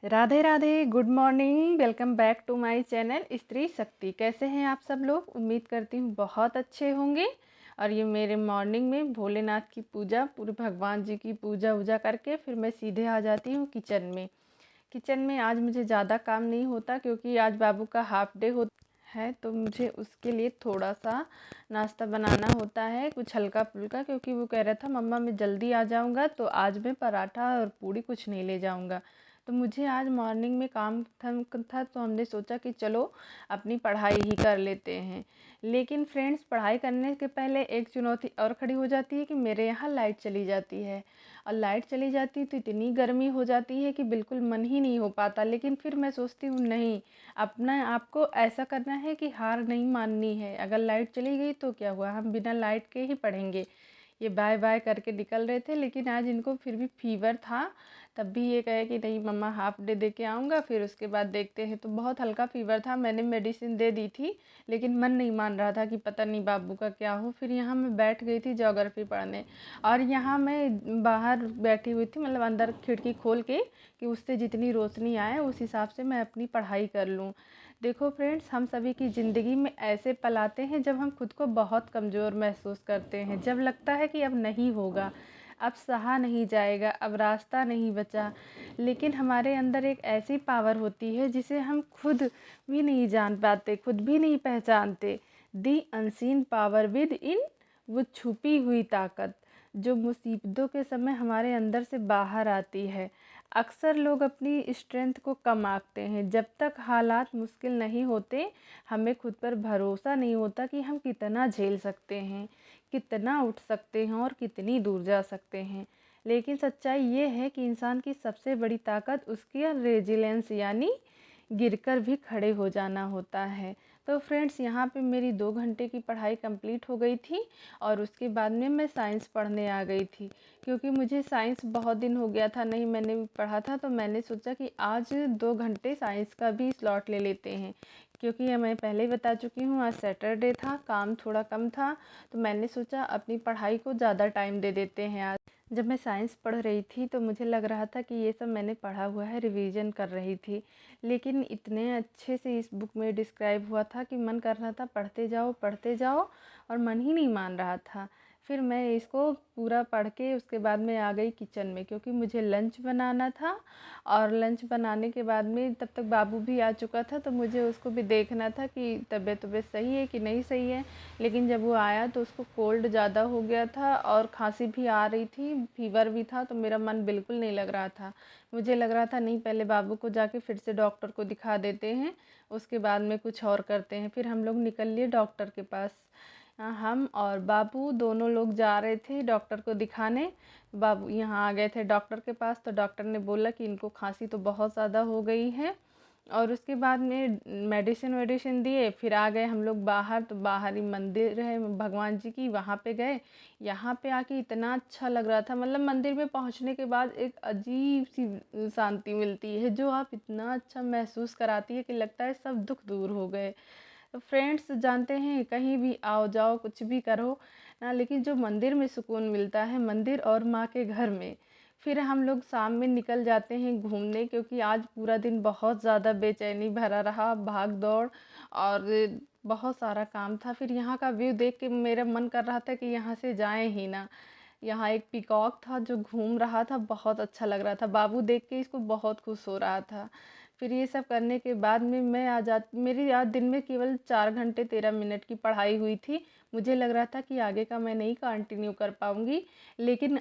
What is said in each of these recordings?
Radhe Radhe, good morning. Welcome back to my channel Stree Shakti. कैसे हैं आप सब लोग? उम्मीद करती हूँ बहुत अच्छे होंगे। और ये मेरे मॉर्निंग में भोलेनाथ की पूजा, पूरे भगवान जी की पूजा वूजा करके फिर मैं सीधे आ जाती हूँ किचन में आज मुझे ज़्यादा काम नहीं होता क्योंकि आज बाबू का हाफ डे होता है, तो मुझे उसके लिए थोड़ा सा नाश्ता बनाना होता है, कुछ हल्का फुल्का। क्योंकि वो कह रहा था मम्मा मैं जल्दी आ जाऊँगा, तो आज मैं पराठा और पूड़ी कुछ नहीं ले जाऊँगा। तो मुझे आज मॉर्निंग में काम था, तो हमने सोचा कि चलो अपनी पढ़ाई ही कर लेते हैं। लेकिन फ्रेंड्स, पढ़ाई करने के पहले एक चुनौती और खड़ी हो जाती है कि मेरे यहाँ लाइट चली जाती है। और लाइट चली जाती तो इतनी गर्मी हो जाती है कि बिल्कुल मन ही नहीं हो पाता। लेकिन फिर मैं सोचती हूँ नहीं, अपना आपको ऐसा करना है कि हार नहीं माननी है। अगर लाइट चली गई तो क्या हुआ, हम बिना लाइट के ही पढ़ेंगे। ये बाय बाय करके निकल रहे थे, लेकिन आज इनको फिर भी फीवर था। तब भी ये कहे कि नहीं मम्मा हाफ डे दे के आऊँगा, फिर उसके बाद देखते हैं। तो बहुत हल्का फीवर था, मैंने मेडिसिन दे दी थी, लेकिन मन नहीं मान रहा था कि पता नहीं बाबू का क्या हो। फिर यहाँ मैं बैठ गई थी ज्योग्राफी पढ़ने। और यहाँ मैं बाहर बैठी हुई थी, मतलब अंदर खिड़की खोल के, कि उससे जितनी रोशनी आए उस हिसाब से मैं अपनी पढ़ाई कर लूँ। देखो फ्रेंड्स, हम सभी की ज़िंदगी में ऐसे पल आते हैं जब हम खुद को बहुत कमज़ोर महसूस करते हैं, जब लगता है कि अब नहीं होगा, अब सहा नहीं जाएगा, अब रास्ता नहीं बचा। लेकिन हमारे अंदर एक ऐसी पावर होती है जिसे हम खुद भी नहीं जान पाते, खुद भी नहीं पहचानते। The unseen power with in, वो छुपी हुई ताकत जो मुसीबतों के समय हमारे अंदर से बाहर आती है। अक्सर लोग अपनी स्ट्रेंथ को कम आंकते हैं। जब तक हालात मुश्किल नहीं होते, हमें खुद पर भरोसा नहीं होता कि हम कितना झेल सकते हैं, कितना उठ सकते हैं और कितनी दूर जा सकते हैं। लेकिन सच्चाई ये है कि इंसान की सबसे बड़ी ताकत उसकी रेजिलेंस, यानी गिरकर भी खड़े हो जाना होता है। तो फ्रेंड्स, यहाँ पे मेरी 2 घंटे की पढ़ाई कंप्लीट हो गई थी। और उसके बाद में मैं साइंस पढ़ने आ गई थी, क्योंकि मुझे साइंस बहुत दिन हो गया था नहीं मैंने भी पढ़ा था। तो मैंने सोचा कि आज 2 घंटे साइंस का भी स्लॉट ले लेते हैं। क्योंकि ये मैं पहले ही बता चुकी हूँ, आज सैटरडे था, काम थोड़ा कम था, तो मैंने सोचा अपनी पढ़ाई को ज़्यादा टाइम दे देते हैं आज। जब मैं साइंस पढ़ रही थी तो मुझे लग रहा था कि ये सब मैंने पढ़ा हुआ है, रिवीजन कर रही थी। लेकिन इतने अच्छे से इस बुक में डिस्क्राइब हुआ था कि मन कर रहा था पढ़ते जाओ, और मन ही नहीं मान रहा था। फिर मैं इसको पूरा पढ़ के उसके बाद में आ गई किचन में, क्योंकि मुझे लंच बनाना था। और लंच बनाने के बाद में तब तक बाबू भी आ चुका था, तो मुझे उसको भी देखना था कि तबीयत सही है कि नहीं सही है। लेकिन जब वो आया तो उसको कोल्ड ज़्यादा हो गया था और खांसी भी आ रही थी, फीवर भी था। तो मेरा मन बिल्कुल नहीं लग रहा था। मुझे लग रहा था नहीं, पहले बाबू को जाके फिर से डॉक्टर को दिखा देते हैं, उसके बाद में कुछ और करते हैं। फिर हम लोग निकल लिए डॉक्टर के पास। हम और बाबू दोनों लोग जा रहे थे डॉक्टर को दिखाने। बाबू यहाँ आ गए थे डॉक्टर के पास, तो डॉक्टर ने बोला कि इनको खांसी तो बहुत ज़्यादा हो गई है। और उसके बाद में मेडिसिन वेडिसिन दिए। फिर आ गए हम लोग बाहर, तो बाहर ही मंदिर है भगवान जी की, वहाँ पे गए। यहाँ पे आके इतना अच्छा लग रहा था, मतलब मंदिर में पहुँचने के बाद एक अजीब सी शांति मिलती है जो आप इतना अच्छा महसूस कराती है कि लगता है सब दुख दूर हो गए। तो फ्रेंड्स, जानते हैं कहीं भी आओ जाओ कुछ भी करो ना, लेकिन जो मंदिर में सुकून मिलता है, मंदिर और माँ के घर में। फिर हम लोग शाम में निकल जाते हैं घूमने, क्योंकि आज पूरा दिन बहुत ज़्यादा बेचैनी भरा रहा, भाग दौड़ और बहुत सारा काम था। फिर यहाँ का व्यू देख के मेरा मन कर रहा था कि यहाँ से जाएं ही ना। यहाँ एक पीकॉक था जो घूम रहा था, बहुत अच्छा लग रहा था। बाबू देख के इसको बहुत खुश हो रहा था। फिर ये सब करने के बाद में मैं आ जा मेरी आज दिन में केवल 4 घंटे 13 मिनट की पढ़ाई हुई थी। मुझे लग रहा था कि आगे का मैं नहीं कंटिन्यू कर पाऊँगी। लेकिन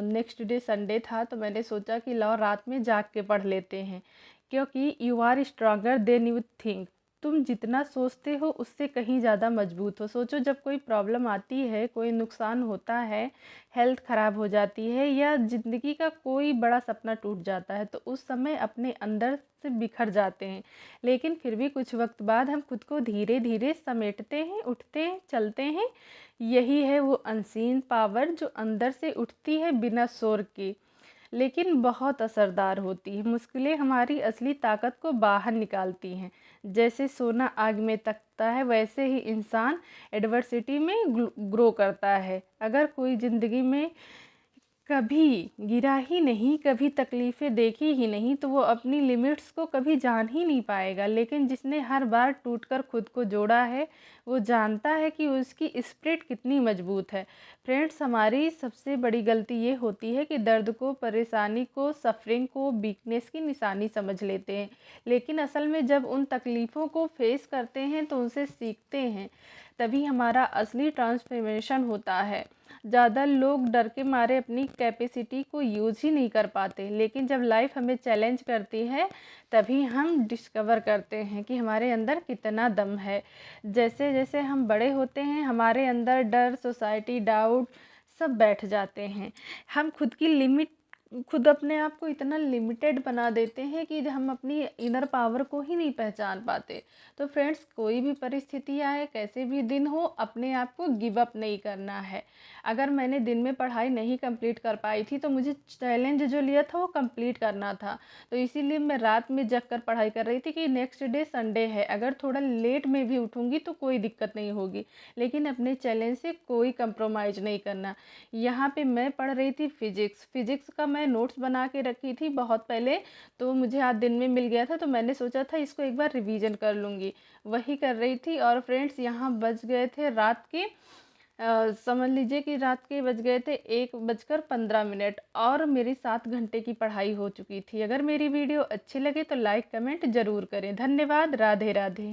नेक्स्ट डे संडे था, तो मैंने सोचा कि लाओ रात में जाग के पढ़ लेते हैं। क्योंकि you are stronger than you think, तुम जितना सोचते हो उससे कहीं ज़्यादा मजबूत हो। सोचो, जब कोई प्रॉब्लम आती है, कोई नुकसान होता है, हेल्थ ख़राब हो जाती है, या ज़िंदगी का कोई बड़ा सपना टूट जाता है, तो उस समय अपने अंदर से बिखर जाते हैं। लेकिन फिर भी कुछ वक्त बाद हम खुद को धीरे धीरे समेटते हैं, उठते हैं, चलते हैं। यही है वो अनसीन पावर जो अंदर से उठती है बिना शोर के, लेकिन बहुत असरदार होती है। मुश्किलें हमारी असली ताकत को बाहर निकालती हैं। जैसे सोना आग में तपता है, वैसे ही इंसान एडवर्सिटी में ग्रो करता है। अगर कोई ज़िंदगी में कभी गिरा ही नहीं, कभी तकलीफ़ें देखी ही नहीं, तो वो अपनी लिमिट्स को कभी जान ही नहीं पाएगा। लेकिन जिसने हर बार टूटकर खुद को जोड़ा है, वो जानता है कि उसकी स्पिरिट कितनी मजबूत है। फ्रेंड्स, हमारी सबसे बड़ी गलती ये होती है कि दर्द को, परेशानी को, सफ़रिंग को वीकनेस की निशानी समझ लेते हैं। लेकिन असल में जब उन तकलीफ़ों को फेस करते हैं, तो उनसे सीखते हैं, तभी हमारा असली ट्रांसफॉर्मेशन होता है। ज़्यादा लोग डर के मारे अपनी कैपेसिटी को यूज़ ही नहीं कर पाते, लेकिन जब लाइफ हमें चैलेंज करती है, तभी हम डिस्कवर करते हैं कि हमारे अंदर कितना दम है। जैसे जैसे हम बड़े होते हैं, हमारे अंदर डर, सोसाइटी, डाउट सब बैठ जाते हैं। हम खुद की लिमिट, खुद अपने आप को इतना लिमिटेड बना देते हैं कि हम अपनी इनर पावर को ही नहीं पहचान पाते। तो फ्रेंड्स, कोई भी परिस्थिति आए, कैसे भी दिन हो, अपने आप को गिव अप नहीं करना है। अगर मैंने दिन में पढ़ाई नहीं कंप्लीट कर पाई थी, तो मुझे चैलेंज जो लिया था वो कंप्लीट करना था। तो इसीलिए मैं रात में जग कर पढ़ाई कर रही थी कि नेक्स्ट डे संडे है, अगर थोड़ा लेट में भी उठूँगी तो कोई दिक्कत नहीं होगी, लेकिन अपने चैलेंज से कोई कंप्रोमाइज़ नहीं करना। यहाँ पे मैं पढ़ रही थी फिज़िक्स का मैं नोट्स बना के रखी थी बहुत पहले, तो मुझे आज दिन में मिल गया था, तो मैंने सोचा था इसको एक बार रिवीजन कर लूँगी। वही कर रही थी और फ्रेंड्स, यहाँ बज गए थे रात के समझ लीजिए कि रात के बज गए थे 1:15 और मेरी 7 घंटे की पढ़ाई हो चुकी थी। अगर मेरी वीडियो अच्छी लगे तो लाइक कमेंट ज़रूर करें। धन्यवाद। राधे राधे।